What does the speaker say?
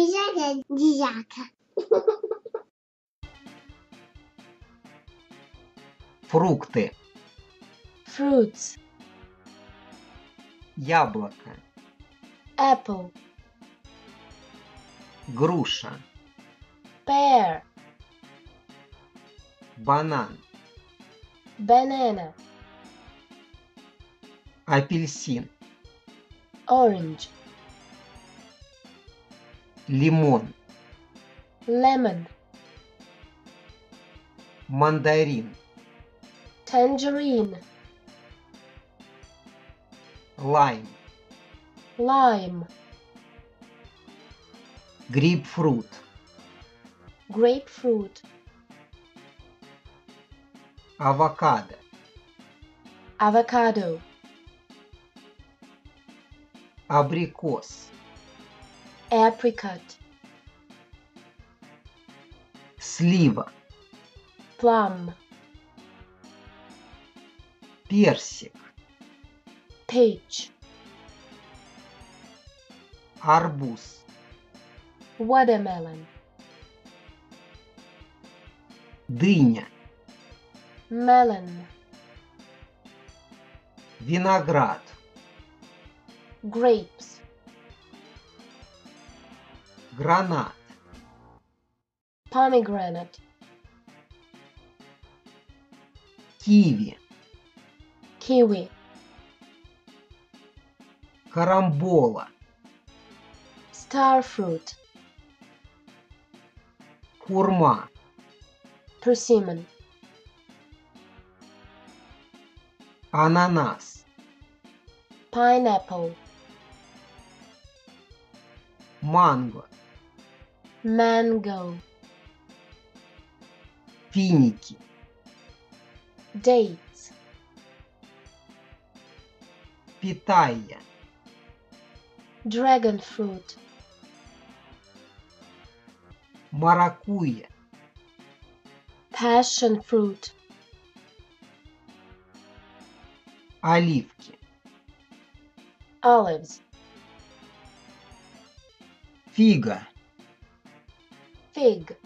Дизяка. Фрукты. Fruits. Яблоко. Apple. Груша. Pear. Банан. Banana. Апельсин. Orange. Лимон. Lemon. Мандарин. Tangerine. Лайм. Lime. Грейпфрут. Grapefruit. Авокадо. Avocado. Абрикос. Apricot. Слива. Plum. Персик. Peach. Арбуз. Watermelon. Дыня. Melon. Виноград. Grapes. Гранат. Pomegranate. Киви. Kiwi. Карамбола. Starfruit. Хурма. Persimmon. Ананас. Pineapple. Манго. Mango. Финики. Dates. Питайя. Dragon fruit. Маракуйя. Passion fruit. Оливки. Olives. Фига. Fig.